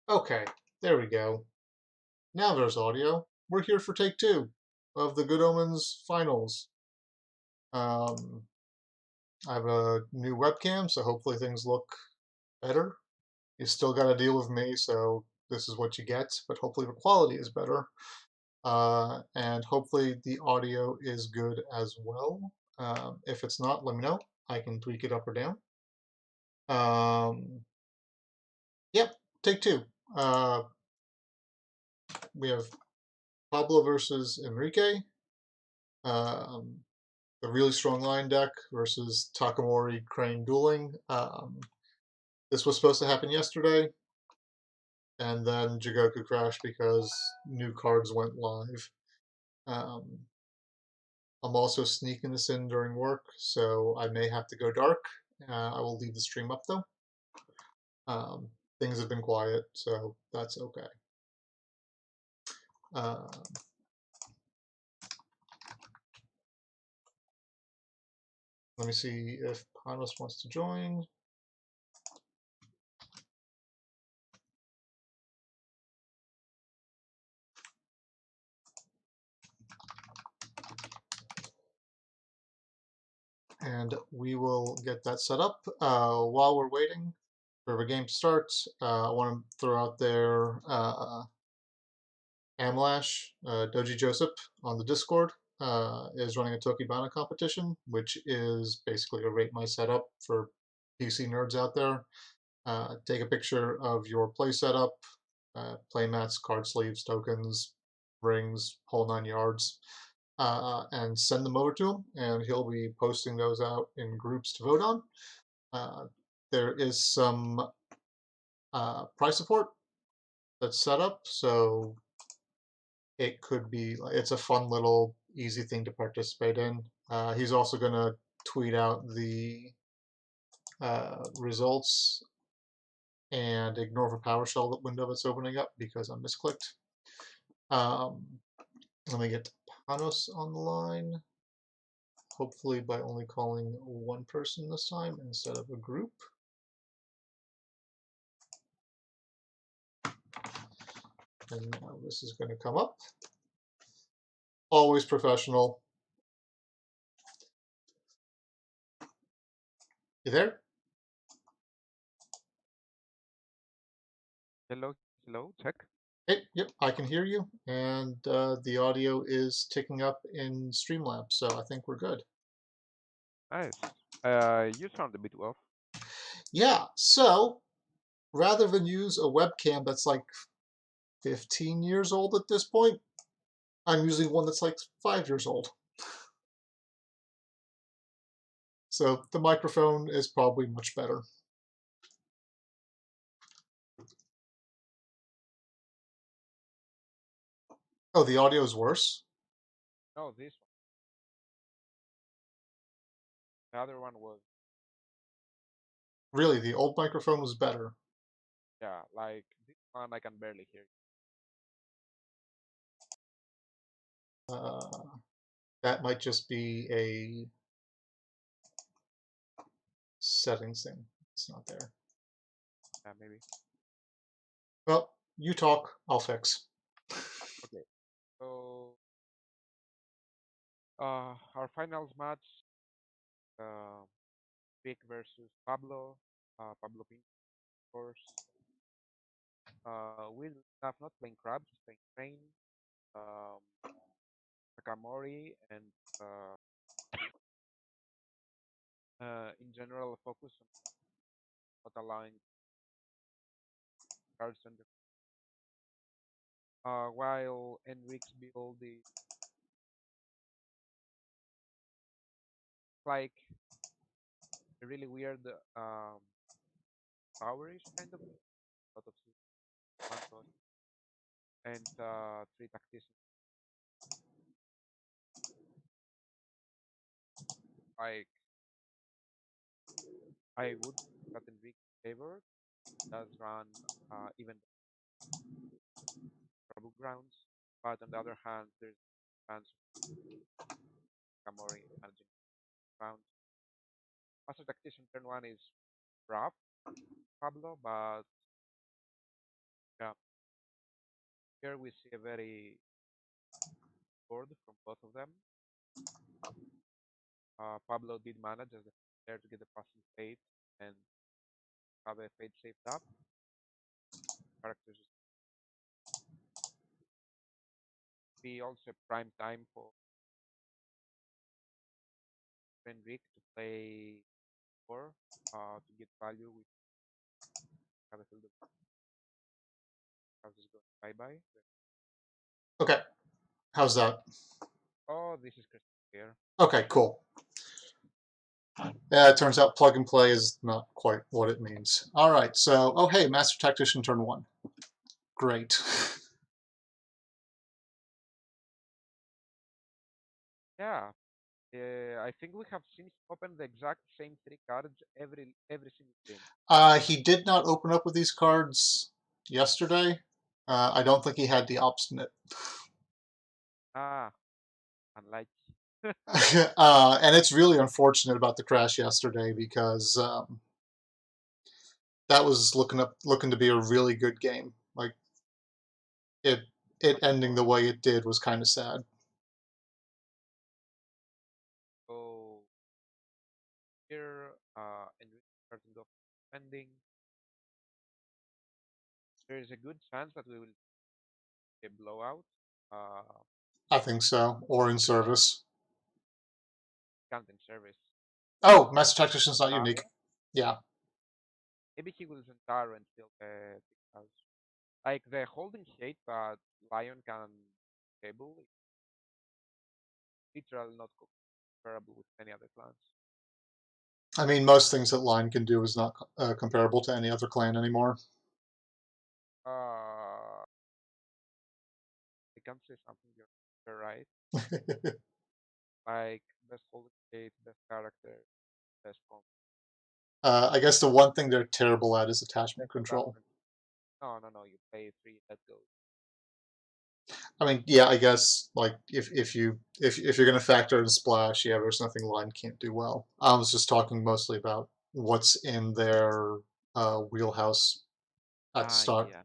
Okay, there we go. Now there's audio. We're here for take two of the Good Omens finals. Um, I have a new webcam, so hopefully things look better. You still got to deal with me, so this is what you get, but hopefully the quality is better. And hopefully the audio is good as well. If it's not, let me know. I can tweak it up or down. Yep, take two. Uh, we have Pablo versus Enrique. Um, the really strong line deck versus Takamori Crane dueling. This was supposed to happen yesterday, and then Jigoku crashed because new cards went live. Um, I'm also sneaking this in during work, so I may have to go dark. I will leave the stream up though. Um, things have been quiet, so that's okay. Uh, Let me see if Panos wants to join. And we will get that set up. While we're waiting for the game to start, I want to throw out there Amlash, Doji Joseph on the Discord is running a Tokibana competition, which is basically a rate my setup for PC nerds out there. Take a picture of your play setup, play mats, card sleeves, tokens, rings, whole 9 yards, and send them over to him, and he'll be posting those out in groups to vote on. There is some price support that's set up, so it could be, it's a fun little easy thing to participate in. He's also going to tweet out the results and ignore the PowerShell window that's opening up because I misclicked. Um, Let me get Panos on the line, hopefully by only calling one person this time instead of a group. And now this is going to come up. Always professional. You there? Hello, hello, check. Hey, yep, I can hear you, and the audio is ticking up in Streamlabs, so I think we're good. Nice. You sound a bit off. Yeah, so rather than use a webcam that's like 15 years old at this point, I'm using one that's like 5 years old. So the microphone is probably much better. Oh, the audio is worse? No, this one. The other one was, Really, the old microphone was better. yeah, like this one I can barely hear Uh, that might just be a settings thing. It's not there. you. Maybe. Well, you talk, I'll fix. Okay. So, our finals match, uh, Vic versus Pablo. Pablo Pintor, of course. Will have not playing crabs, he's playing Crane, um, Takamori, and in general focus on not allowing cards under. While Enrique's build is like a really weird powerish kind of lot of Santos and three tacticians. Like I would that Enrique favor does run even trouble grounds, but on the other hand, there's chance of Kamori managing ground. Master tactician turn one is rough, Pablo, but Yeah. Here we see a very board from both of them. Pablo did manage as a player to get the passing fade and have a fade saved up. Characters be also prime time for Henrik to play 4 to get value with have a field of houses going bye bye. Okay, how's that? Oh, this is crystal clear. Okay, cool. Yeah, it turns out plug and play is not quite what it means. All right, so, oh hey, Master Tactician turn 1. Great. Yeah, I think we have seen him open the exact same 3 cards every single game. He did not open up with these cards yesterday. I don't think he had the obstinate. Ah, unlike And it's really unfortunate about the crash yesterday because that was looking to be a really good game. Like it it ending the way it did was kind of sad. so here and starting off spending. There is a good chance that we will see a blowout. Uh, I think so, or in service. content service. Oh, Master Tactician's not unique. Taro. Yeah, Maybe he will Zentaro and steal the house. Like the holding hate that Lion can table is literally not comparable with any other clans. I mean most things that Line can do is not comparable to any other clan anymore. I can say something you're right. Like best holding hate, best character, best comp. I guess the one thing they're terrible at is attachment Best control. attachment. No, no, no. You play 3, let go. I mean, yeah, I guess like if you're gonna factor in splash, yeah, there's nothing Line can't do well. I was just talking mostly about what's in their wheelhouse at the Ah, start. yeah.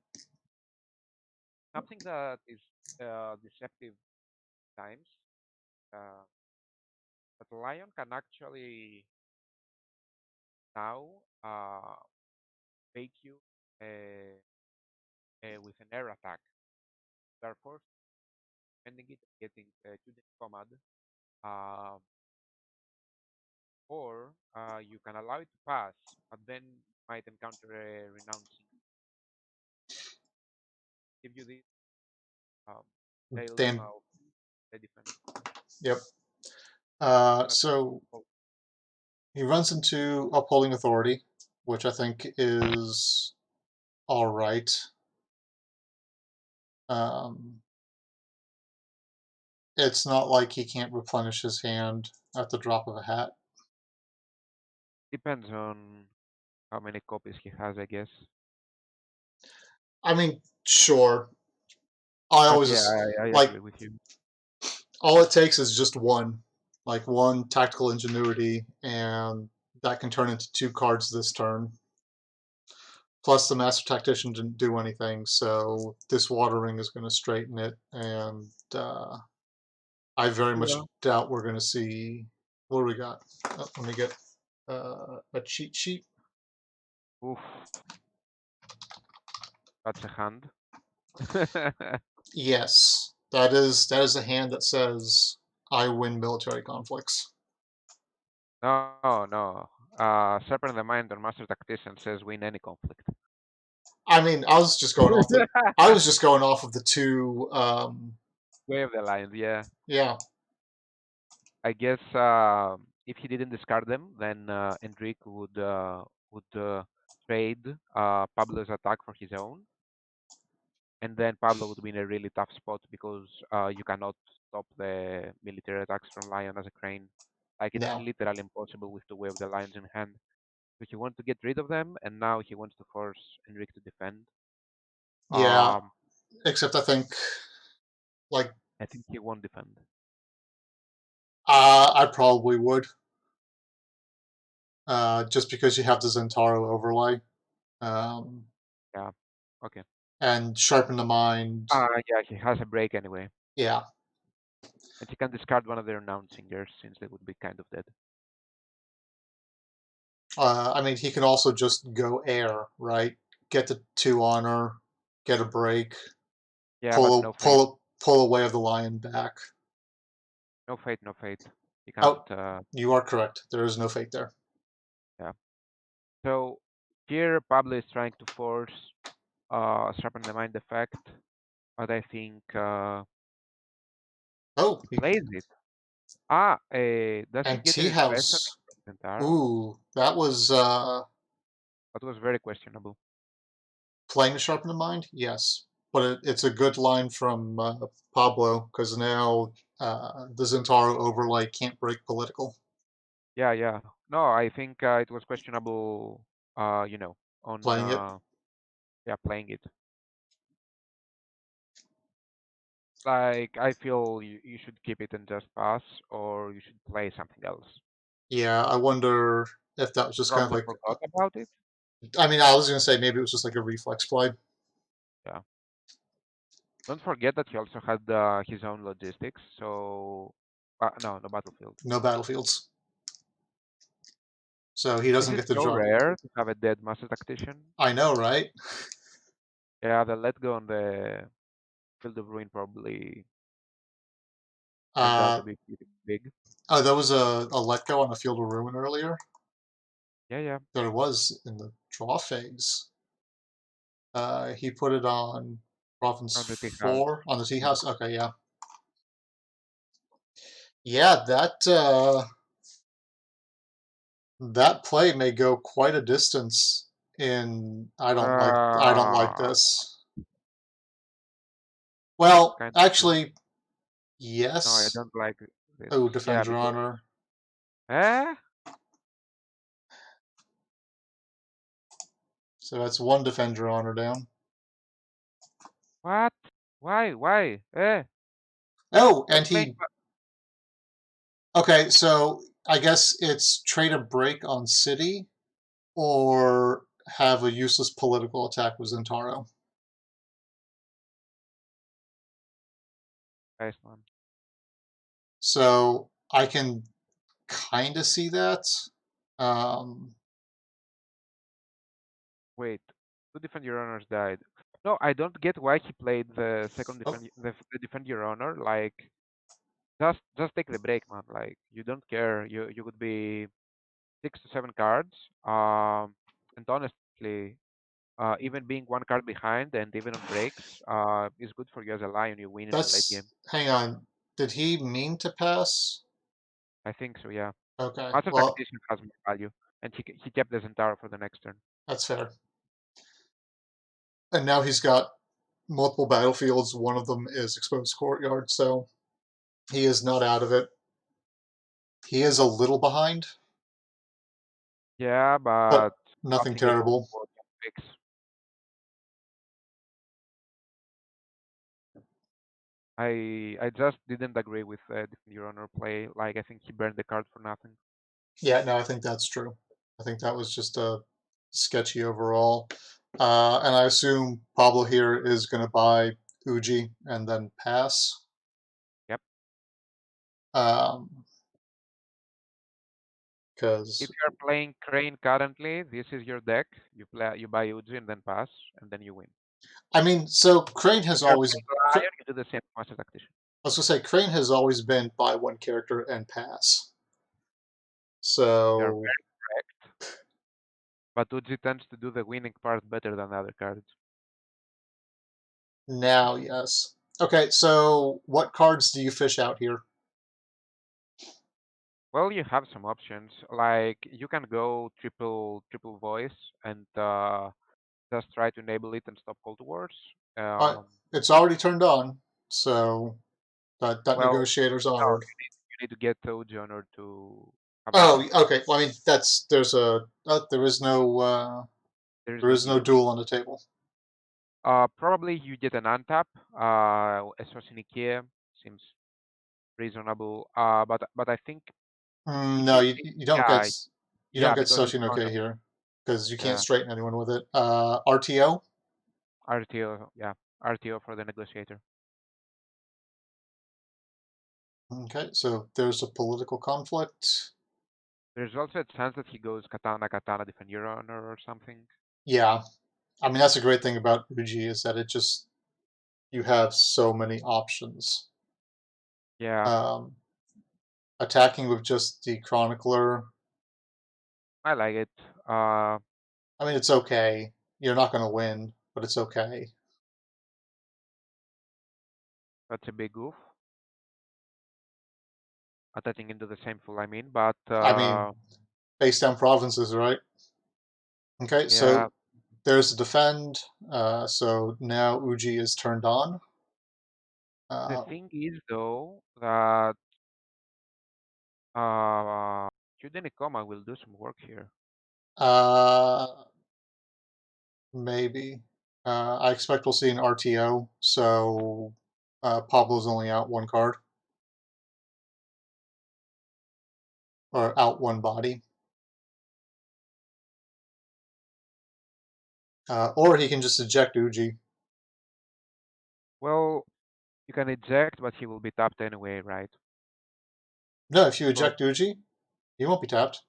Something that is deceptive times. Uh, but Lion can actually now fake you with an air attack. Therefore, spending it and getting 2 days command. Um, or you can allow it to pass, but then you might encounter a renouncing. Give you this um, Damn. dilemma of the defense. Yep. Not So oh, he runs into upholding authority, which I think is all right. Um, it's not like he can't replenish his hand at the drop of a hat. depends on how many copies he has, I guess. I mean, sure. I But always yeah, just I like agree with you. all it takes is just one, like one tactical ingenuity, and that can turn into 2 cards this turn. Plus, the Master Tactician didn't do anything, so this watering is going to straighten it, and I very Yeah. much doubt we're going to see. What do we got? Oh, let me get a cheat sheet. Oof, that's a hand. Yes, that is a hand that says I win military conflicts. No, no. Serpent the Mind or Master Tactician says win any conflict. I mean, I was just going off of the two. Wave the lines, yeah. Yeah, I guess if he didn't discard them, then Enrique would trade Pablo's attack for his own, and then Pablo would be in a really tough spot because you cannot stop the military attacks from Lion as a crane. Like it's no, literally impossible with the way of the lions in hand. So he wants to get rid of them, and now he wants to force Enrique to defend. yeah. Um, Except I think like I think he won't defend. I probably would, just because you have the Zentaro overlay. Um, Yeah. Okay. and sharpen the mind. Yeah, he has a break anyway. Yeah. And he can discard one of their renowned singers since they would be kind of dead. I mean, he can also just go air, right? Get the 2 honor, get a break, Yeah, but no fate. pull away of the lion back. No fate, no fate. He can't, Oh, you are correct. There is no fate there. yeah. So here Pablo is trying to force sharpen the mind effect, but I think Oh, he plays it. Does he and get tea a special house. Pintor? Ooh, that was That was very questionable. playing to sharpen the mind. Yes, but it's a good line from Pablo because now the Zentaro overlay can't break political. Yeah, yeah. No, I think it was questionable. You know, on Playing it. yeah, playing it. Like I feel you should keep it and just pass, or you should play something else. Yeah, I wonder if that was You just kind of probably like. forgot about it. I mean, I was gonna say maybe it was just like a reflex play. Yeah. Don't forget that he also had his own logistics. So, no, no battlefield. No battlefields, so he This doesn't is get to so draw. rare to have a dead master tactician. I know, right? Yeah, the let go on the field of ruin probably turned out to Uh, be pretty big. oh, there was a let go on the field of ruin earlier. Yeah, yeah. There was in the draw phase. He put it on province On the tea house. 4 on the tea Yeah. house. Okay, yeah, yeah. That play may go quite a distance. In I don't like Uh, this. Well, kind of true. actually, No, I yes. don't like this. Oh, Yeah, defend your because honor. eh, So that's one defend your honor down. what? Why? Oh, and Don't blame. he. Okay, so I guess it's trade a break on city or have a useless political attack with Zentaro. Nice one. So I can kind of see that. Um, Wait, two defend your honors died. No, I don't get why he played the second oh, the defend your honor. Like, just take the break, man. Like, you don't care. You would be 6 to 7 cards. And honestly, even being 1 card behind and even on breaks, is good for you as a lion. You win in the late game. hang on. Did he mean to pass? I think so. Yeah. Okay, Master well, Tactician has more value, and he kept the Centaur for the next turn. that's fair. And now he's got multiple battlefields. One of them is exposed courtyard, so he is not out of it. He is a little behind, Yeah, but but nothing something able terrible. for fix. I just didn't agree with Defend Your Honor play. Like I think he burned the card for nothing. Yeah, no, I think that's true. I think that was just a sketchy overall. And I assume Pablo here is going to buy Uji and then pass. Yep. Um, If because you're playing Crane currently, this is your deck. You buy Uji and then pass, and then you win. I mean, so Crane If has you're always. playing Lion, you do the same Master Tactician. I was gonna say Crane has always been buy one character and pass. You're So very correct. But Uji tends to do the winning part better than other cards. now, yes. Okay, so what cards do you fish out here? Well, you have some options. Like you can go triple voice and just try to enable it and stop Cold Wars. Uh, Um, it's already turned on, so that well, negotiator's no, honored. you need to get Uji in order to have Oh, access to it. okay. Well, I mean, There is there no is no duel. duel on the table. Probably you get an untap. A Sosinike seems reasonable. But I think if No, you you take, you don't get yeah, you don't yeah, get because it's Soshinoke vulnerable. here because you can't Yeah, straighten anyone with it. RTO. RTO, yeah, RTO for the negotiator. Okay, so there's a political conflict. There's also a chance that he goes Katana Katana Defend Your Honor or something. Yeah, I mean that's a great thing about Uji is that it just you have so many options. Yeah, Um, Attacking with just the Chronicler, I like it. Uh, I mean it's okay. You're not going to win, but it's okay. that's a big goof. Attaching into the same full, I mean, but I mean, face down provinces, right? Okay, yeah. so there's a defend. So now Uji is turned on. The Uh, thing is, though, that uh, Yudenekoma will do some work here. uh, Maybe. I expect we'll see an RTO, so Pablo's only out one card, or out one body. Or he can just eject Uji. Well, you can eject, but he will be tapped anyway, right? No, if you So, eject Uji, he won't be tapped.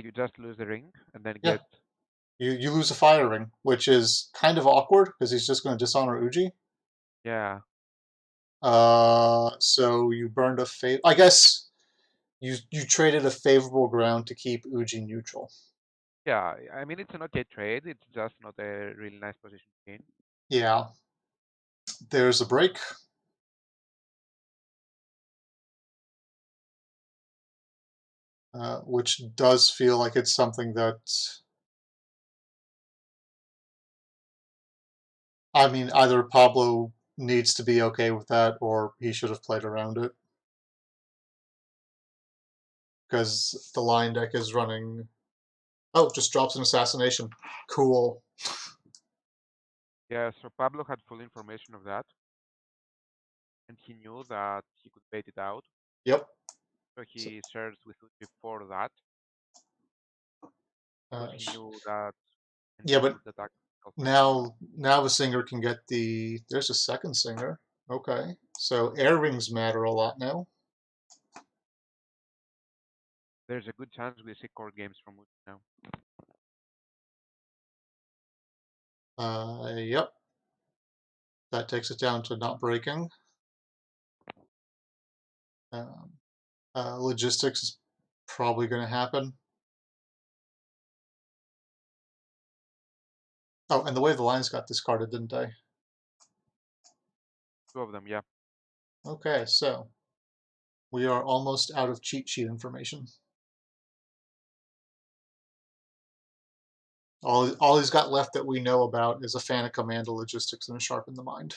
you just lose the ring and then Yeah, get, you lose a fire ring, which is kind of awkward because he's just going to dishonor Uji. yeah, So you burned a I guess you traded a favorable ground to keep Uji neutral. yeah. I mean, it's an okay trade. It's just not a really nice position to be in. Yeah, there's a break, which does feel like it's something that I mean, either Pablo needs to be okay with that or he should have played around it. Because the line deck is running. Oh, just drops an assassination. Cool. Yeah, so Pablo had full information of that, and he knew that he could bait it out. Yep. So So, he served with Uchi for that, because he knew that yeah, Enrique but would attack himself first. now the singer can get the. There's a second singer. Okay. So air rings matter a lot now. There's a good chance we see core games from Uchi now. Yep. That takes it down to not breaking. Um, Logistics is probably going to happen. Oh, and the way the lines got discarded, didn't they? Two of them, yeah. Okay, so we are almost out of cheat sheet information. All he's got left that we know about is a fan of command, a logistics, and a sharpen the mind.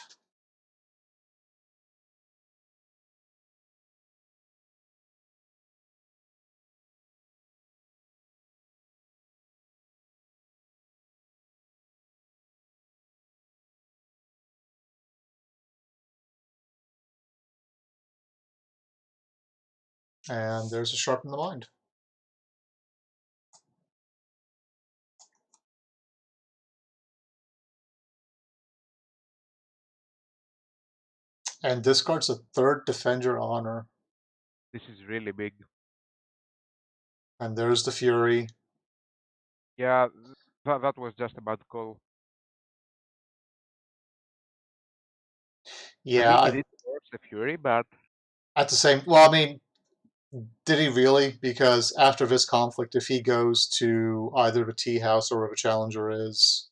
And there's a sharpen the mind. And discards a third defend your honor. This is really big. And there's the fury. Yeah, that was just about call. I mean, he Yeah, did force the Fury, but at the same. Well, I mean, did he really? Because after this conflict, if he goes to either the tea house or where the challenger is,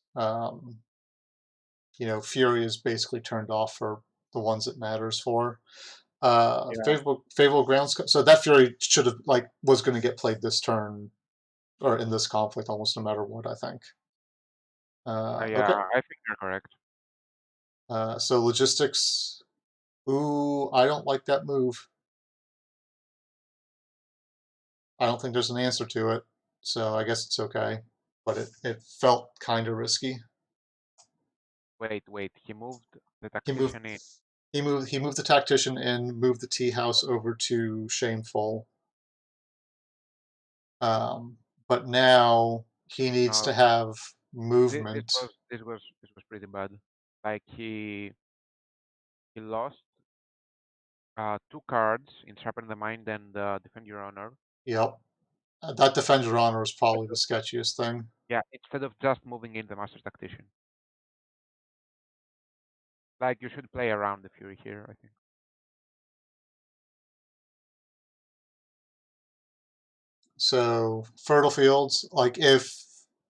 fury is basically turned off for the ones it matters for. yeah, Favorable grounds. So that fury should have was going to get played this turn or in this conflict almost no matter what. I think. Okay. yeah, I think you're correct. So logistics. Ooh, I don't like that move. I don't think there's an answer to it. So I guess it's okay. But it felt kind of risky. Wait, he moved the He moved tactician in. he moved the tactician in, moved the tea house over to shameful. Um, but now he needs No, to have. movement. This was pretty bad. Like he lost two cards in Sharpen the Mind and Defend Your Honor. Yep. That Defend Your Honor is But, probably the sketchiest thing. yeah, instead of just moving in the Master Tactician. Like you should play around the Fury here, I think. So Fertile Fields, like if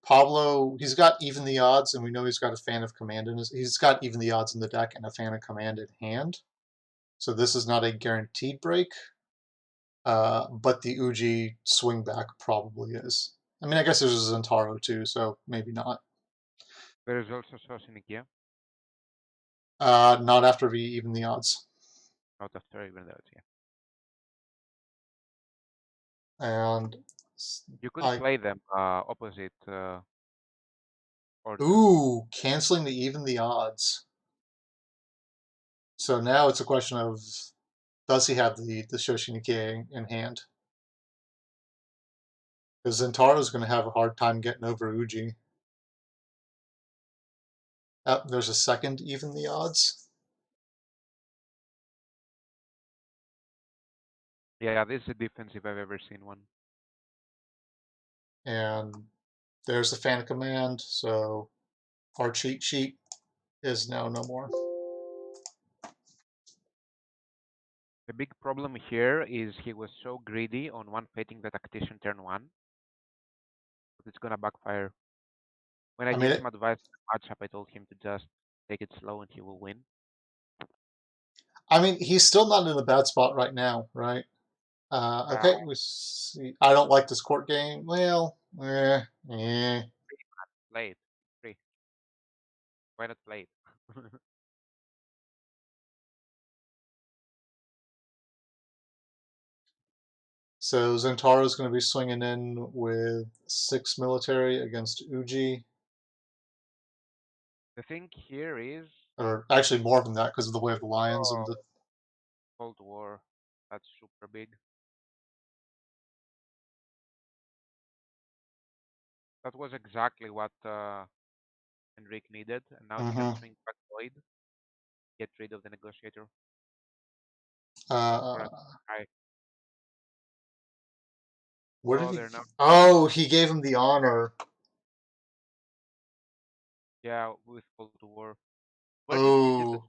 Pablo, he's got even the odds, and we know he's got a Fan of Command in his. He's got even the odds in the deck and a Fan of Command in hand. So this is not a guaranteed break, but the Uji swing back probably is. I mean, I guess there's a Zentaro too, so maybe not. There is also Sosinikia, Not after we even the odds. not after even that, yeah. And You could I play them opposite orders. ooh, canceling the even the odds. So now it's a question of does he have the Shoshiniki in hand? Because Zentaro's going to have a hard time getting over Uji. There's a second even the odds. Yeah, this is a defense if I've ever seen one. And there's the Fan of Command, so our cheat sheet is now no more. The big problem here is he was so greedy on one fating the tactician turn one, but it's gonna backfire. When I I mean, gave him advice on the matchup, I told him to just take it slow and he will win. he's still not in a bad spot right now, right? Uh, Okay, we see. I don't like this court game. Well, eh. Play it. Free. Why not play it? So Zentaro's going to be swinging in with 6 military against Uji, The thing here is or actually more than that because of the Way of the Lions and oh, the. Cold War. That's super big. That was exactly what Enrique needed, and now he can Mhm. swing back Void, get rid of the negotiator for a Uh, high. what did Oh, he? they're now Oh, he gave him the honor. yeah with Cold War. Where did he get the? Oh,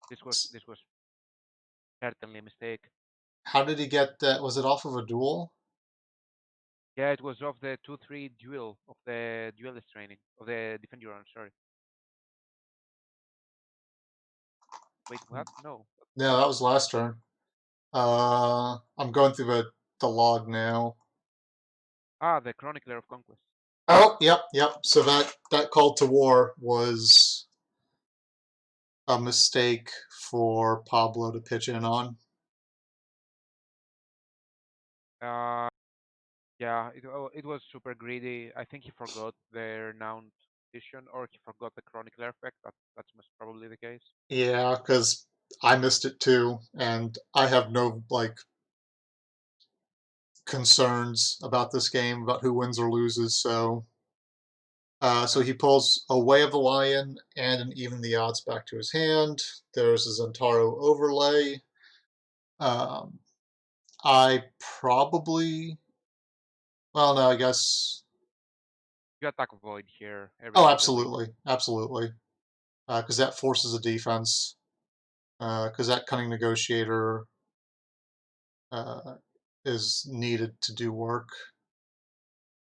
This was certainly a mistake. how did he get that? Was it off of a duel? Yeah, it was of the 2-3 duel of the duelist training of the defend your own. Sorry. Wait, what? No. No, that was last turn. I'm going through the log now. Ah, the Chronicler of Conquest. Oh, yep, yep. So that call to war was a mistake for Pablo to pitch in on. Uh, yeah, it was super greedy. I think he forgot the renowned edition, or he forgot the Chronicler effect. That's most probably the case. Yeah, because I missed it too, and I have no like concerns about this game about who wins or loses. So Yeah. he pulls a Way of the Lion and an Even the Odds back to his hand. There's a Zentaro overlay. Um, I probably, well, no, I guess. You attack Void here every Oh, day of the week. absolutely, absolutely, because that forces a defense. Because that Cunning Negotiator uh, is needed to do work.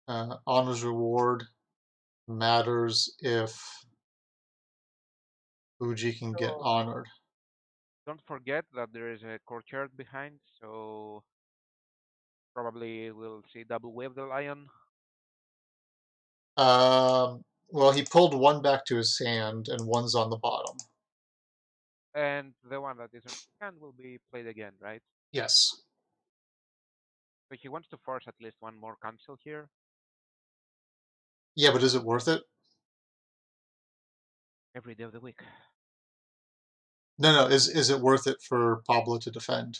Honor's Reward matters if Uji can get So honored. don't forget that there is a courtyard behind, so probably we'll see double wave the lion. Well, he pulled one back to his hand, and one's on the bottom. And the one that isn't hand will be played again, right? Yes. So he wants to force at least one more cancel here Yeah, but is it worth it? every day of the week. No, no. Is it worth it for Pablo to defend?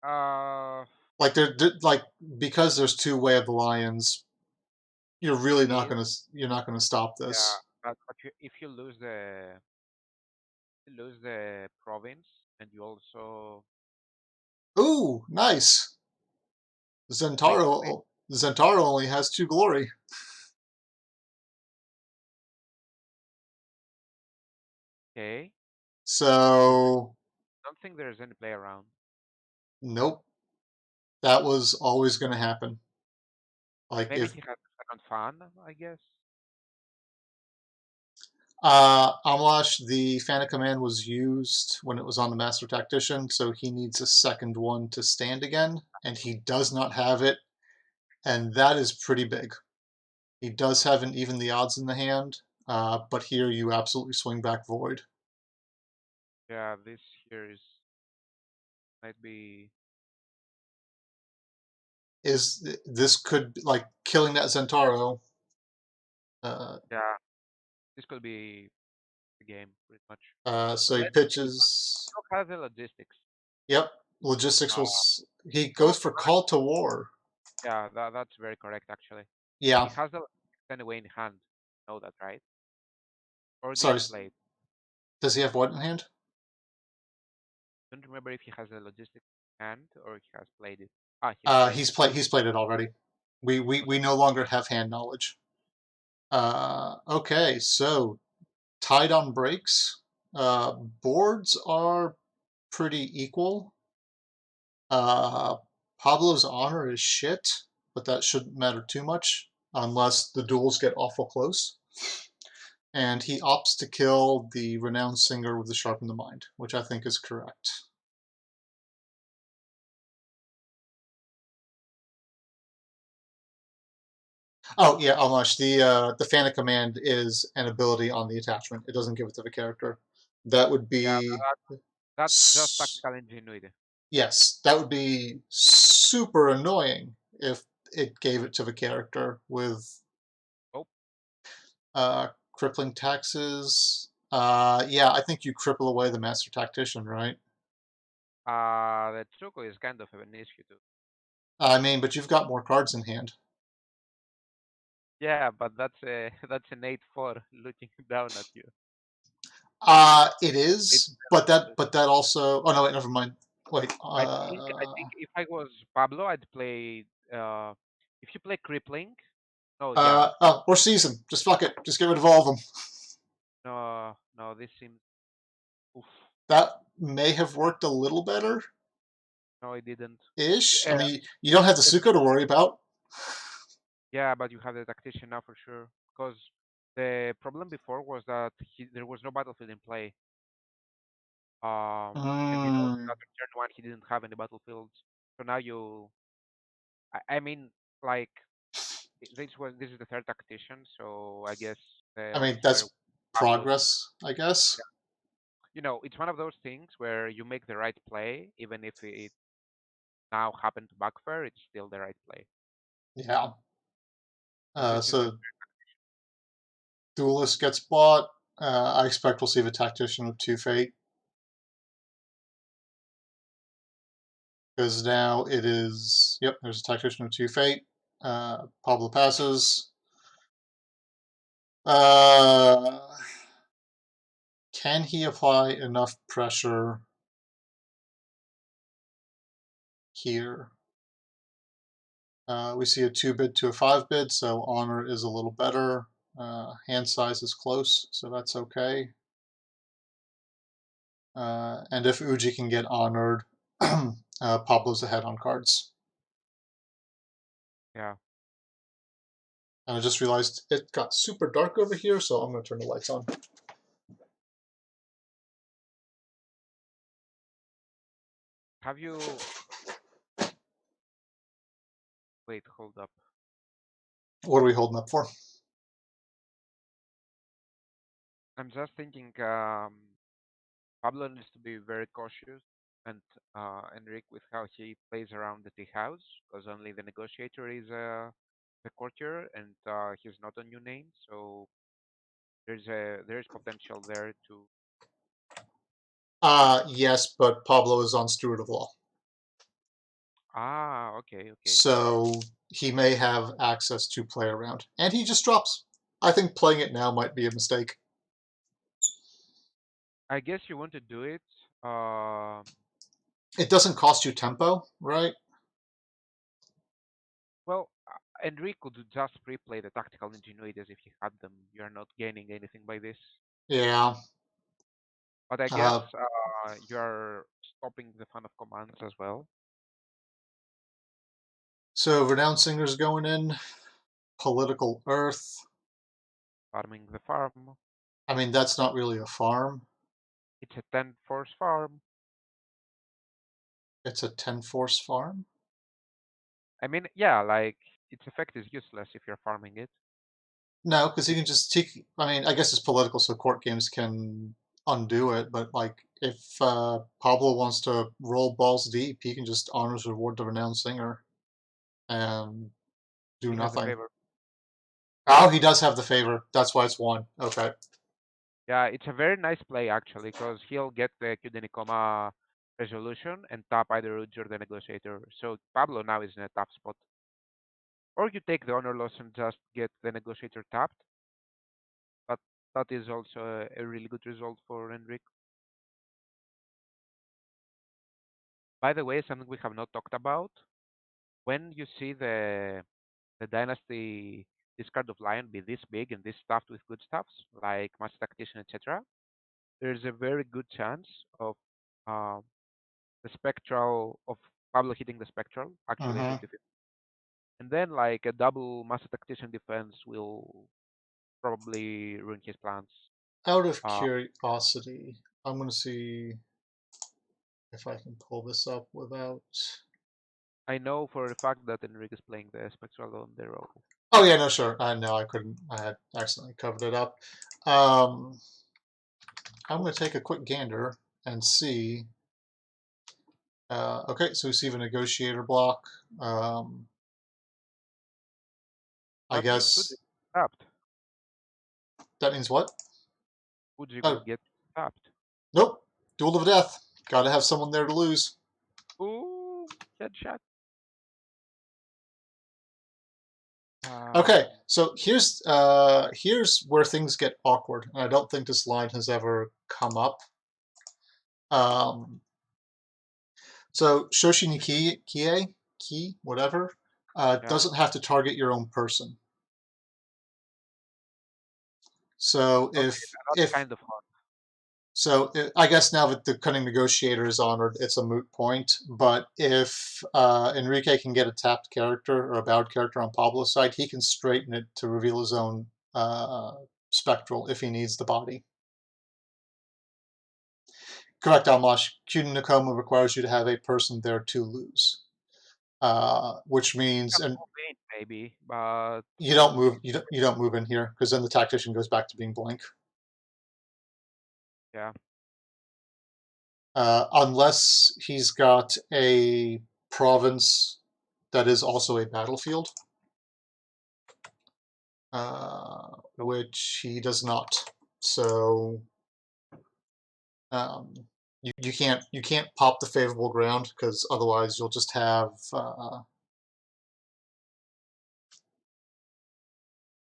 Uh, Like like because there's two Way of the Lions, you're really not Is gonna you're not gonna stop yeah, this. but if you lose the province and you also Ooh, nice. play too late, Zentaro only has two glory, okay? Because I so don't think there's any play around. nope. That was always gonna happen. Like Maybe if he has a second fan, I guess. Amash, the fan of command was used when it was on the Master Tactician, so he needs a second one to stand again, and he does not have it, and that is pretty big. He does have an even the odds in the hand, but here you absolutely swing back void. Yeah, this here is might be Is this could like killing that Zentaro? Uh, yeah, this could be the game pretty much. so But he let's see. pitches. Still has the logistics. Yep, logistics will. Uh, He no, goes for call to war. yeah, that's very correct actually. He Yeah, has the logistics anyway in hand. Know that, right? Or did sorry. he play it? Does he have what in hand? Don't remember if he has the logistics in hand or he has played it. Ah, he's played it. He's played it already. We Okay. no longer have hand knowledge. Okay, so tied on breaks. Boards are pretty equal. Uh, Pablo's honor is shit, but that shouldn't matter too much unless the duels get awful close. And he opts to kill the renowned singer with the sharp in the mind, which I think is correct. Oh yeah, Almash. The fan of command is an ability on the attachment. It doesn't give it to the character. That would Yeah, be that's just tactical ingenuity. yes, that would be super annoying if it gave it to the character with Oh, crippling taxes. Yeah, I think you cripple away the master tactician, right? the Tsuko is kind of an issue too. I mean, but you've got more cards in hand. Yeah, but that's a that's an 8-4 looking down at you. It It, is, but that also. Oh no, wait, never mind. Wait, I think if I was Pablo, I'd play. If you play crippling, no, yeah, oh, or season. Just fuck it. Just get rid of all of them. no, no, this seems. Oof, That may have worked a little better no, it didn't. ish. I Uh, mean, you don't have the if- Suko to worry about. yeah, but you have the tactician now for sure. Because the problem before was that there was no battlefield in play. And Mm, after turn one, he didn't have any battlefields. So now I mean, like this is the third tactician, so I guess I mean, where that's Pablo, progress, I guess. it's one of those things where you make the right play, even if it now happened to backfire, it's still the right play. Yeah. Because this is the So Duelist gets bought. I expect we'll see the Tactician with two Fate. Because now it is. Yep, there's a Tactician with two Fate. Pablo passes. Uh, can he apply enough pressure here? We see a 2 bid to a 5 bid, so honor is a little better. Hand size is close, so that's okay. And if Uji can get honored, Pablo's ahead on cards. yeah. And I just realized it got super dark over here, so I'm going to turn the lights on. Have you wait? Hold up. What are we holding up for? I'm just thinking. Pablo needs to be very cautious, and Enrique with how he plays around the tea house, because only the negotiator is the courtier, and he's not a new name, so there's potential there to. Yes, but Pablo is on Steward of Law. Ah, okay, okay. So he may have access to play around. And he just drops. I think playing it now might be a mistake. I guess you want to do it. Um, It doesn't cost you tempo, right? well, Enrique could just replay the tactical ingenuity as if he had them. You are not gaining anything by this. Yeah. But I guess Uh, you are stopping the fun of commands as well. so renowned singers going in. Political Earth. Farming the farm. I mean, that's not really a farm. It's a 10 force farm. It's a 10 force farm. I mean, yeah, like its effect is useless if you're farming it. No, because he can just take. I mean, I guess it's political, so court games can undo it. But like, if Pablo wants to roll balls deep, he can just honors reward the renowned singer and do He has the nothing. favor. Oh, he does have the favor. That's why it's one. Okay. Yeah, it's a very nice play actually, because he'll get the Kudenikoma resolution and tap either Uj or the negotiator. So Pablo now is in a tough spot. Or you take the honor loss and just get the negotiator tapped. But that is also a really good result for Enrique. By the way, something we have not talked about. When you see the dynasty discard of lion be this big and this stuffed with good stuffs like master tactician, etc., there's a very good chance of um, the spectral of Pablo hitting the spectral actually Mm-hmm. 50-50. And then like a double master tactician defense will probably ruin his plans. Out of Uh, curiosity, I'm gonna see if I can pull this up without. I know for a fact that Enrique is playing the spectral on the roll. Oh yeah, no, sure. No, I couldn't. I had accidentally covered it up. Um, I'm going to take a quick gander and see. Okay, so we see the negotiator block. I That means Uji guess tapped. that means what? Uji will Oh, get tapped. nope. Duel of death. Got to have someone there to lose. Ooh, headshot. Okay, Um, so here's where things get awkward, and I don't think this line has ever come up. Um, so Shoshini Ki, whatever, yeah. doesn't have to target your own person. So Okay, that's if kind of hard. so, I guess now that the cunning negotiator is honored, it's a moot point. But if Enrique can get a tapped character or a bowed character on Pablo's side, he can straighten it to reveal his own spectral if he needs the body. Correct, Almash. Q Nakoma requires you to have a person there to lose, which means Can and move in maybe, but you don't move. You don't move in here because then the tactician goes back to being blank. yeah. Unless he's got a province that is also a battlefield, Nope. which he does not. So um, you can't pop the favorable ground because otherwise you'll just have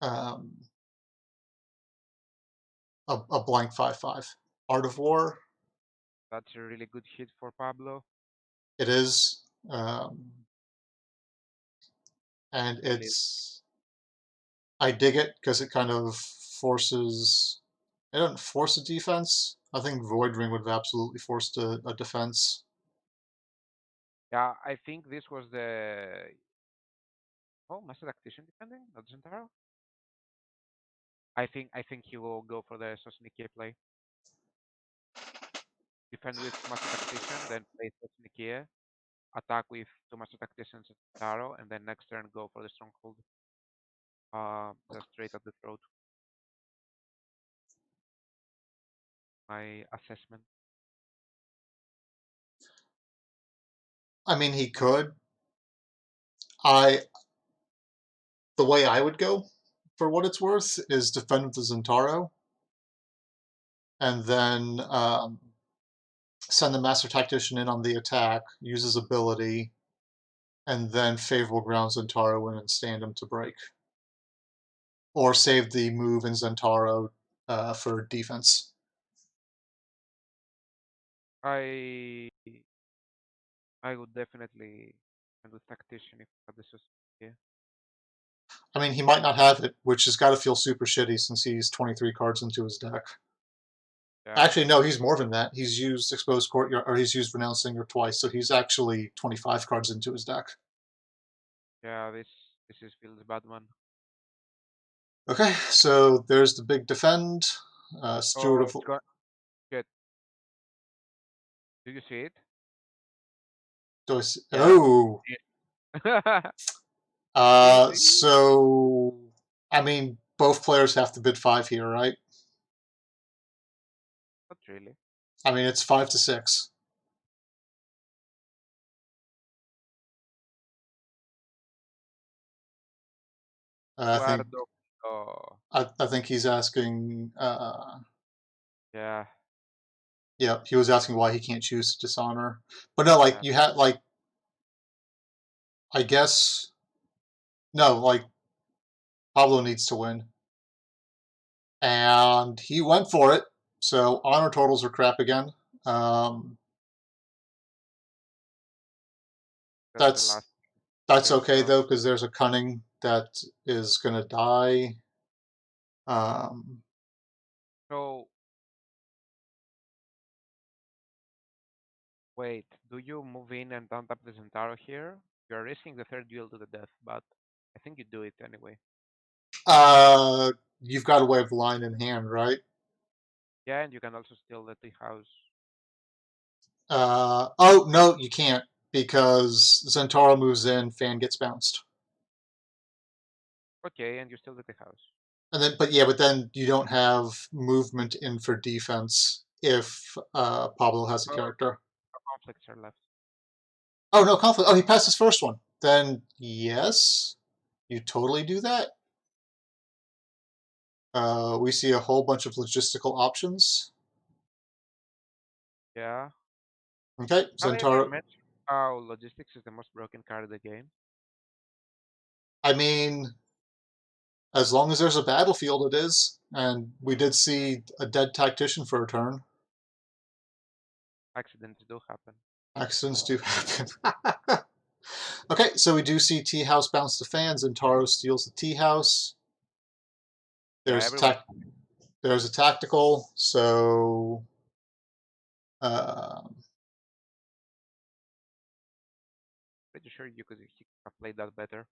um, a blank 5/5. Art of War. That's a really good hit for Pablo. It is, and Really. it's I dig it because it kind of forces. It doesn't force a defense. I think Void Ring would have absolutely forced a defense. Yeah, I think this was the master tactician defending, not Zentaro. I think he will go for the Sosniki play. Defend with master tactician, then play Sosniki, attack with two master tacticians and Taro, and then next turn go for the stronghold. Just straight at the throat. My assessment. I mean, he could. I The way I would go, for what it's worth, is defend with the Zentaro, and then send the Master Tactician in on the attack, use his ability, and then favorable ground Zentaro in and stand him to break, or save the move in Zentaro for defense. I I would definitely and with tactician if this was yeah. I mean, he might not have it, which has got to feel super shitty since he's 23 cards into his deck. Yeah. Actually, no, he's more than that. He's used Exposed Courtyard, or he's used Renowned Singer twice, so he's actually 25 cards into his deck. Yeah, this is feels bad man. Okay, so there's the big defend. Steward Oh, of it's got shit. Do you see it? Yeah. Oh, Yeah. Do you see? so I mean, both players have to bid 5 here, right? Not really. I mean, it's 5 to 6. I think Guardo. Oh, I think he's asking. yeah. Yeah, he was asking why he can't choose dishonor, but no, like Yeah. you had like I guess no, like Pablo needs to win, and he went for it. So honor totals are crap again. Um, That's the that's last that's because okay though because there's a cunning that is gonna die. Um, so wait, do you move in and untap the Zentaro here? You're risking the third duel to the death, but I think you do it anyway. uh, you've got a way of line in hand, right? Yeah, and you can also steal the tea house. Oh no, you can't because Zentaro moves in, fan gets bounced. Okay, and you steal the tea house. And then, but yeah, but then you don't have movement in for defense if Pablo has a Oh, character. no conflicts are left. Oh no, conflict. Oh, he passed his first one. Then yes, you totally do that. We see a whole bunch of logistical options. Yeah. Okay, Have I ever Zentaro. mentioned how logistics is the most broken card of the game? I mean, as long as there's a battlefield, it is. And we did see a dead tactician for a turn. Accidents do happen. Accidents do happen. Okay, so we do see Tea House bounce the fans, and Taro steals the Tea House. Yeah, There's everyone's there's a tactical, so uh, pretty sure you could he could have played that better.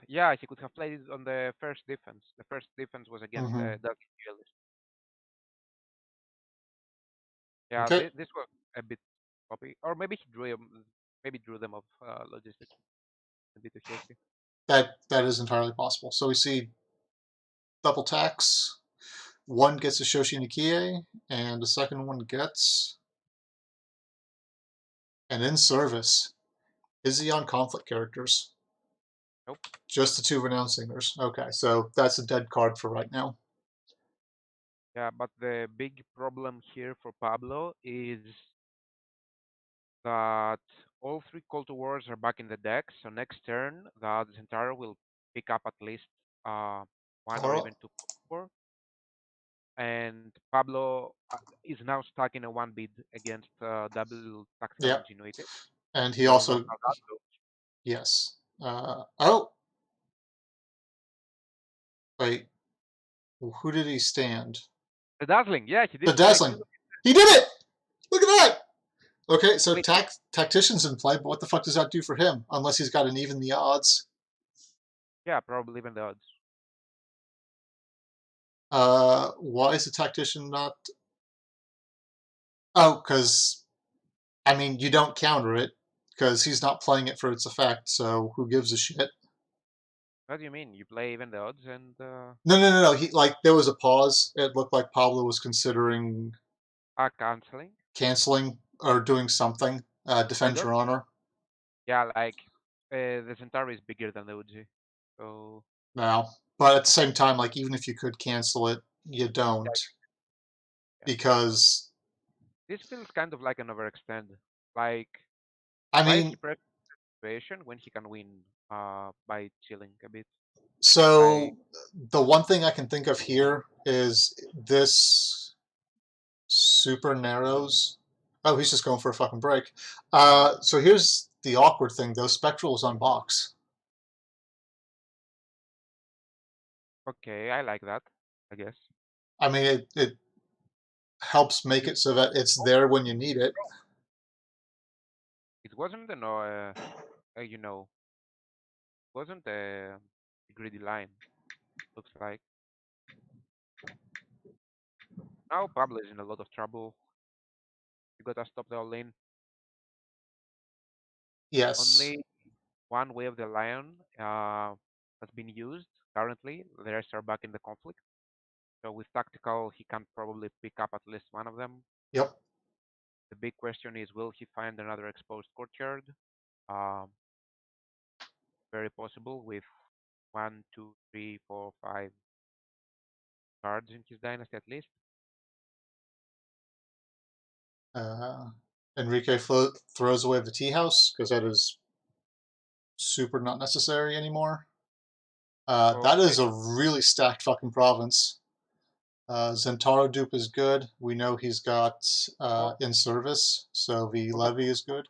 Yeah, he could have played it on the first defense. The first defense was against mhm. the Dark Duelist. Yeah, Okay, this was a bit copy, or maybe he maybe drew them off logistics a bit too hasty. that is entirely possible. So we see double tax. One gets a Shoshi Nikie, and the second one gets an in service. Is he on conflict characters? Nope. Just the two renowned singers. Okay, so that's a dead card for right now. Yeah, but the big problem here for Pablo is that all three Call to Wars are back in the deck. So next turn, the Zentaro will pick up at least uh, one All or right. even two Call to War, and Pablo is now stuck in a one bid against double tactical Yeah, ingenuity. and he We all know also how that goes. yes. Oh wait, who did he stand? The Dazzling, yeah, he The did play Dazzling. two. He did it. Look at that. Okay, so Wait, tactician's in play, but what the fuck does that do for him? Unless he's got an even the odds. yeah, probably even the odds. Why is the tactician not? Oh, because I mean you don't counter it because he's not playing it for its effect. So who gives a shit? What do you mean? You play even the odds and No. He like there was a pause. It looked like Pablo was considering canceling canceling or doing something. void Defend your odds. honor. Yeah, like the Centauri is bigger than the OG, so Now, but at the same time, like even if you could cancel it, you yeah, don't yeah. because This feels kind of like an overextend. Like I Why is mean, he pressing the situation when he can win by chilling a bit? Like, so the one thing I can think of here is this super narrows. Oh, he's just going for a fucking break. So here's the awkward thing: those spectrals on box. okay, I like that, I guess. I mean, it helps make it so that it's there when you need it. It wasn't you know, wasn't a greedy line. Looks like now Pablo is in a lot of trouble. You gotta stop the all in. Yes. Only one way of the lion has been used currently. The rest are back in the conflict. So with tactical, he can probably pick up at least one of them. Yep. The big question is, will he find another exposed courtyard? Um, very possible with one, two, three, four, five cards in his dynasty at least. Uh, Enrique throws away the tea house because that is super not necessary anymore. That Okay, is a really stacked fucking province. Zentaro dupe is good. We know he's got oh, in service, so the what about levy is good.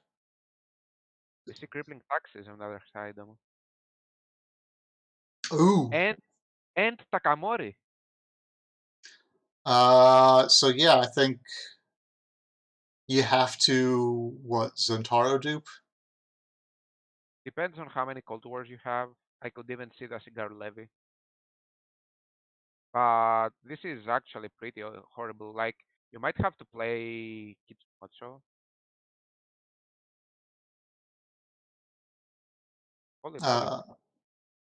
we see crippling taxes on the other side, Ooh. and Takamori. So yeah, I think you have to what Zentaro dupe. Depends on how many Cold Wars you have. I could even see the cigar levy. But this is actually pretty horrible. Like you might have to play Kitsumocho. Holy moly! Uh,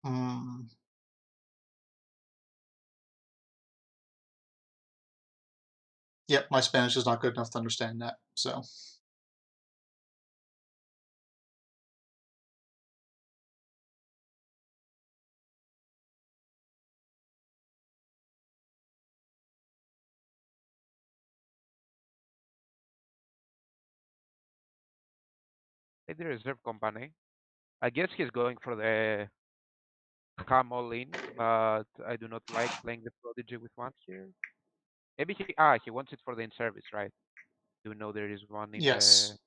mm, yep, my Spanish is not good enough to understand that. So The reserve company. I guess he's going for the come all in, but I do not like playing the prodigy with one here. Maybe he wants it for the in service, right? Do know there is one in the yes,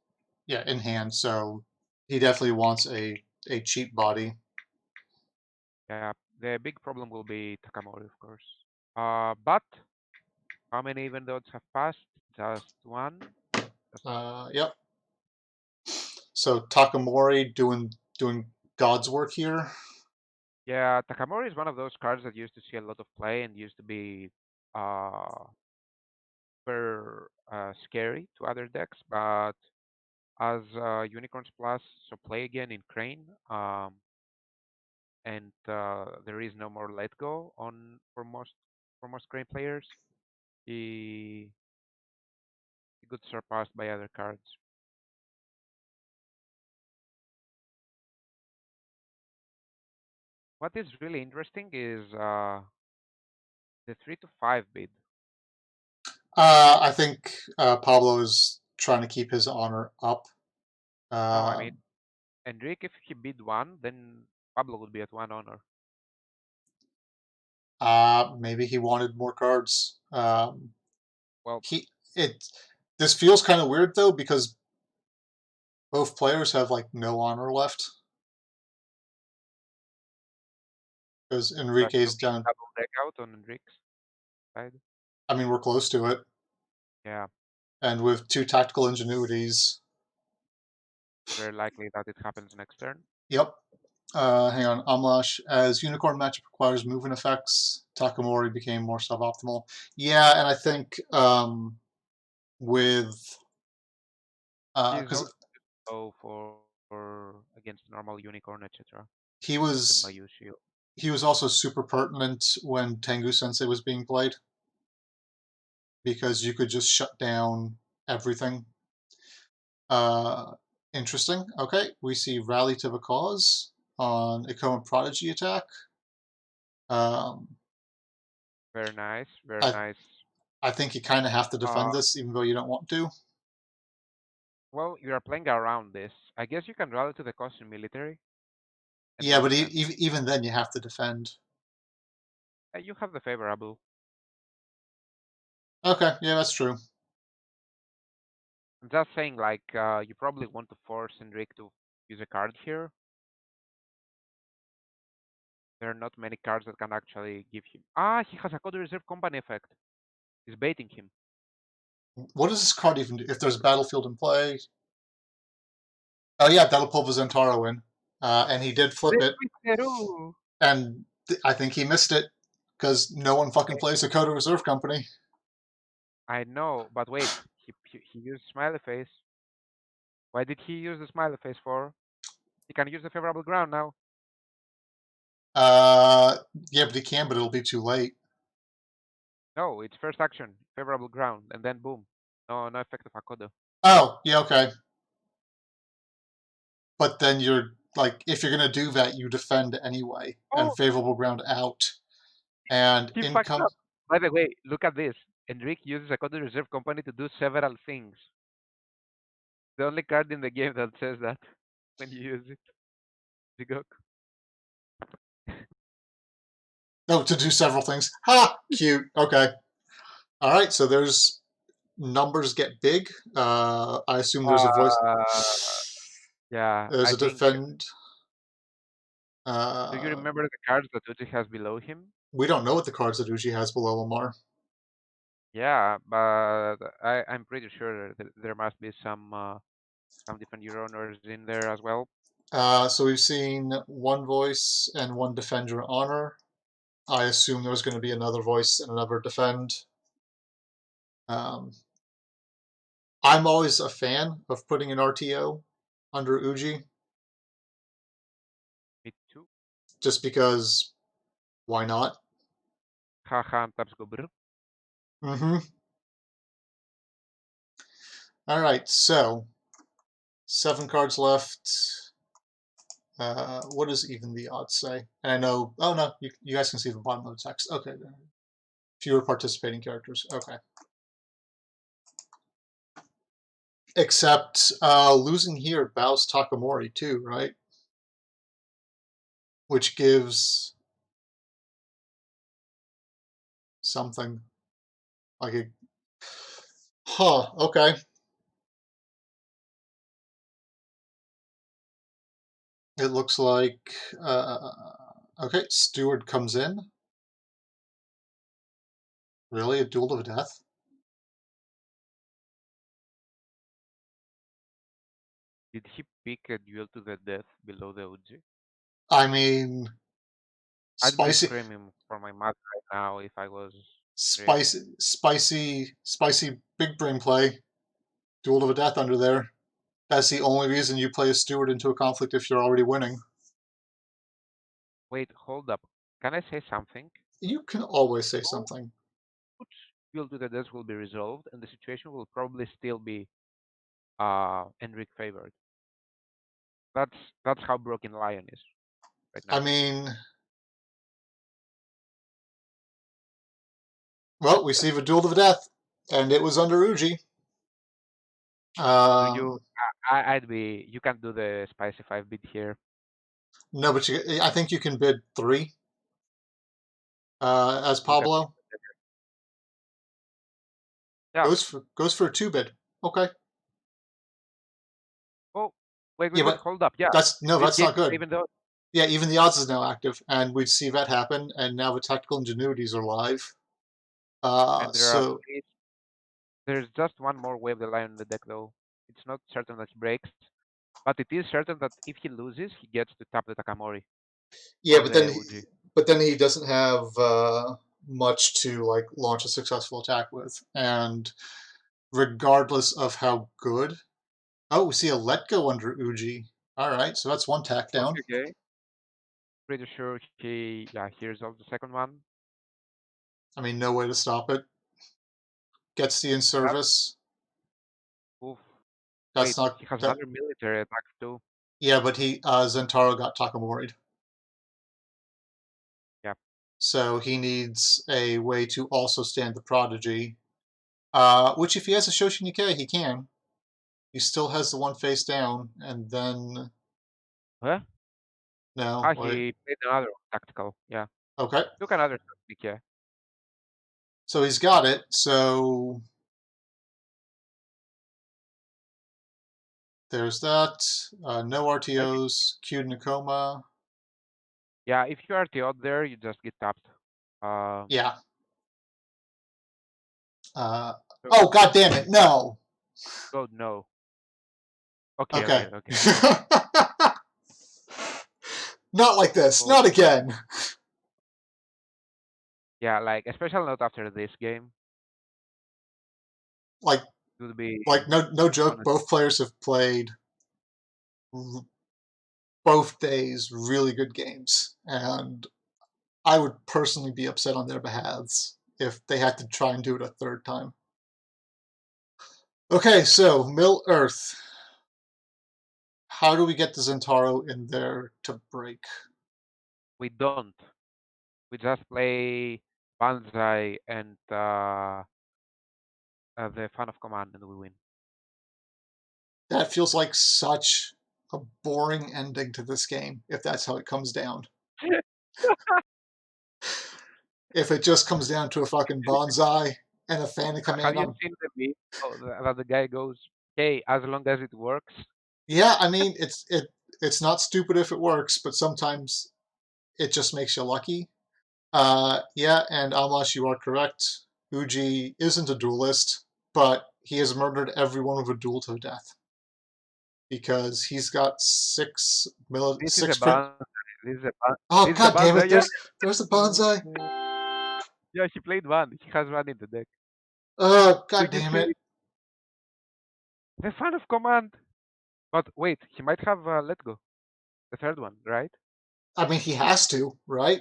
yeah, in hand. So he definitely wants a cheap body. yeah. The big problem will be Takamori, of course. But how many even though have passed? Just one. Just Yep. So Takamori doing God's work here. yeah. Takamori is one of those cards that used to see a lot of play and used to be uh super scary to other decks, but as Unicorns Plus so play again in Crane, and there is no more let go on for most Crane players. He he got surpassed by other cards. What is really interesting is the 3 to 5 bid. I think Pablo is trying to keep his honor up. No, I Uh, mean Enrique, if he bid one, then Pablo would be at one honor. Maybe he wanted more cards. Well, He it. This feels kind of weird though because both players have like no honor left because so Enrique's big down. double deck out on Enrique's side. I mean, we're close to it, Yeah, and with two tactical ingenuities. very likely that it happens next turn. Yep. Hang on, Amlash. As Unicorn matchup requires movement effects, Takamori became more suboptimal. Yeah, and I think with He's because also low for against normal unicorn, etc. he The was Mayushi. he was also super pertinent when Tengu Sensei was being played because you could just shut down everything. Uh, Interesting. Okay, we see Rally to the Cause on Ikoan Prodigy attack. Um, Very nice, very I nice. I think you kind of have to defend Uh, this even though you don't want to. Well, you are playing around this. I guess you can rally to the costume military and Yeah, then but defend. even then you have to defend. You have the favorable. Okay, yeah, that's true. I'm just saying, like, you probably want to force Enrique to use a card here. There are not many cards that can actually give him. Ah, he has a code reserve company effect. He's baiting him. What does this card even do? If there's a battlefield in play, oh yeah, that'll pull Zentaro in, and he did flip Let's it, be Peru. and I think he missed it because no one fucking plays a Coda Reserve Company. I know, but wait, he used smiley face. Why did he use the smiley face for? He can use the favorable ground now. Uh, yeah, but he can, but it'll be too late. No, it's first action, favorable ground, and then boom. No, no effect of Akodo. Oh, yeah, okay. But then you're like, if you're gonna do that, you defend anyway, and Oh, favorable ground out, and he in fucked comes. up. By the way, look at this. Enrique uses Akodo Reserve Company to do several things. The only card in the game that says that when you use it, you go. Oh, to do several things. Ha! Cute. Okay. All right. So there's numbers get big. I assume there's a voice. Uh, yeah, There's I a think. defend. Do you Uh, remember the cards that Uji has below him? we don't know what the cards that Uji has below him are. Yeah, but I'm pretty sure that there must be some different Euro owners in there as well. So we've seen one voice and one defend your honor. I assume there's going to be another voice and another defend. Um, I'm always a fan of putting an RTO under Uji, Me too. just because why not? Haha, and taps go brr. Mm-hmm. All right, so 7 cards left. What does even the odds say? And I know, oh no, you guys can see the bottom of the text. Okay, fewer participating characters. Okay. Except losing here bows Takamori too, right? Which gives something like a. Huh, okay. It looks like. Okay, Steward comes in. Really? A duel to the death? Did he pick a duel to the death below the Uji? I mean, I'd be spicy, screaming for my mother right now if I was Rick. spicy big brain play. Duel to the death under there. That's the only reason you play a steward into a conflict if you're already winning. Wait, hold up. Can I say something? You can always say No something. duel to the death will be resolved, and the situation will probably still be Enric favored. That's that's how Broken Lion is right I now. mean, well, we see the duel to the death, and it was under Uji. Do you? Um, I'd be. You can do the spicy five bid here. no, but I think you can bid 3 as You can. Pablo. Yeah. Goes for a 2 bid. Okay. Oh, wait, wait, Yeah, wait. but Hold up. Yeah. that's It's no, bid that's game not good. even though, Yeah, even the odds is now active, and we see that happen, and now the tactical ingenuities are live. and there are So three. There's just one more wave the lion in the deck though. It's not certain that he breaks, but it is certain that if he loses, he gets to tap the Takamori yeah, or the Uji. but then he doesn't have much to like launch a successful attack with, and regardless of how good. Oh, we see a let go under Uji. All right, so that's one tack down. Okay, okay. Pretty sure he, yeah, here's also the second one. I mean, no way to stop it. Gets the in Yep. service. Oof. That's Wait, not he has that. another military attack too. Yeah, but he Zentaro got Takamori'd, Yeah. so he needs a way to also stand the prodigy. Which, if he has a Shoshin Nikkei, he can. He still has the one face down, and then Huh? no, Ah, wait. he played another one, tactical. Yeah. Okay, Took another tactic, yeah. so he's got it. So there's that. No I think, RTOs. Queued Nakoma. yeah, if you are the odd there, you just get tapped. Yeah. Uh, So, oh, god damn it! No. oh no. Okay, Okay. okay, okay. Not like this. Oh, Not again. yeah, like, especially not after this game. Like, It would be no joke. honest. Both players have played both days really good games, and I would personally be upset on their behalves if they had to try and do it a third time. Okay, so Mill Earth. How do we get the Zentaro in there to break? We don't. We just play Banzai and the Fan of Command and we win. That feels like such a boring ending to this game, if that's how it comes down. If it just comes down to a fucking bonsai and a fan of Have command you on. seen the meme that the guy goes, "Hey, as long as it works." Yeah, I mean it's not stupid if it works, but sometimes it just makes you lucky. Yeah, and Amash, you are correct. Uji isn't a duelist, but he has murdered everyone with a duel to death because he's got This is a six print. Banzai. Oh This is a god damn Banzai. it! Yeah. There's a bonsai. Yeah, he played one. He has one in the deck. Oh god Which is damn it! great. The Fan of Command. But wait, he might have Let Go, the third one, right? I mean he has to, right?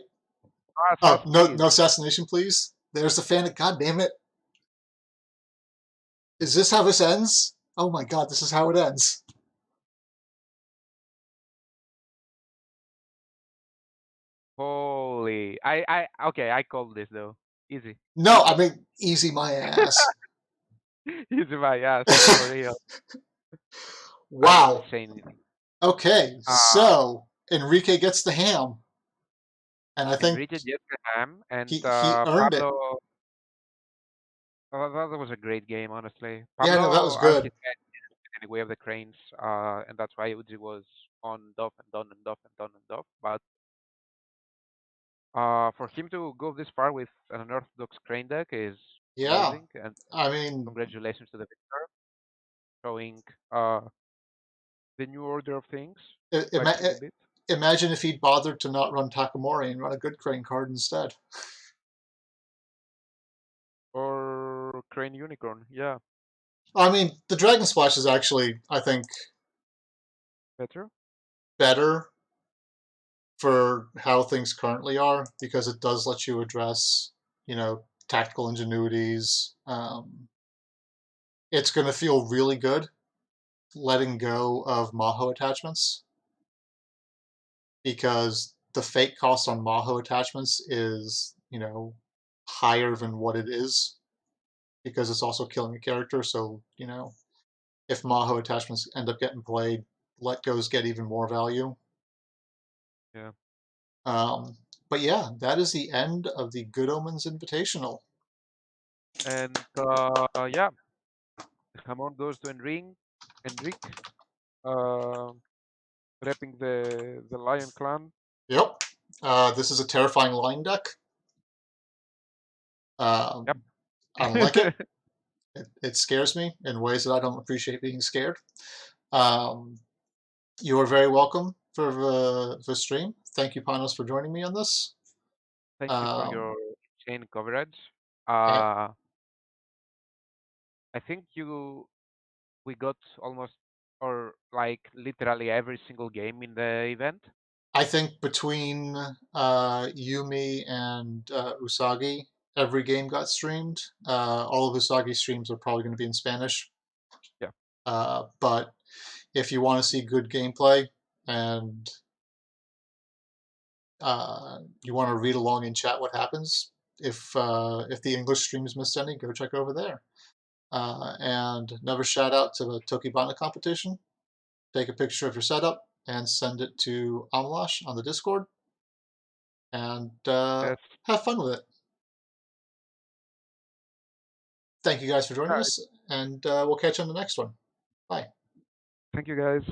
Ah, Oh Sass, no, please. no assassination, please. There's the fan. God damn it! Is this how this ends? Oh my god, this is how it ends. Holy. Okay, I called this though. Easy. No, I mean easy my ass. Easy my ass, for real. I don't Wow. say anything. Okay, Uh, so Enrique gets the ham, and I think Enrique Jesperham and he earned it. Pablo. That was a great game, honestly. Yeah, no, that was Pablo, as he good. said, anyway of the cranes, and that's why Uzi was on Duff and done and Duff and done and Duff. But for him to go this far with an unorthodox crane deck is Yeah, amazing, and I mean, congratulations to the victor, showing uh, the new order of things quite a little bit. imagine if he'd bothered to not run Takamori and run a good crane card instead. Or crane unicorn, yeah, I mean, the Dragon Splash is actually, I think, better. better for how things currently are because it does let you address, tactical ingenuities. It's going to feel really good letting go of Maho attachments because the fake cost on Maho attachments is, higher than what it is because it's also killing a character. So, if Maho attachments end up getting played, let goes get even more value. Yeah, Um, but yeah, that is the end of the Good Omens Invitational. and yeah, Hamon goes to Enrique, uh, repping the Lion Clan. Yep. This is a terrifying line deck. Yep. I don't like it. It scares me in ways that I don't appreciate being scared. Um, you are very welcome for the stream. Thank you, Panos, for joining me on this. Thank you for Um, your insane coverage. I, I think we got almost or like literally every single game in the event. I think between Yumi and Usagi, every game got streamed. All of Usagi's streams are probably going to be in Spanish. Yeah, But if you want to see good gameplay and you want to read along in chat what happens, if the English streams missed any, go check over there. And another shout out to the Tokibana competition. Take a picture of your setup and send it to Amlash on the Discord, and Yes. have fun with it. Thank you guys for All joining right. us, and we'll catch you on the next one. Bye. Thank you, guys.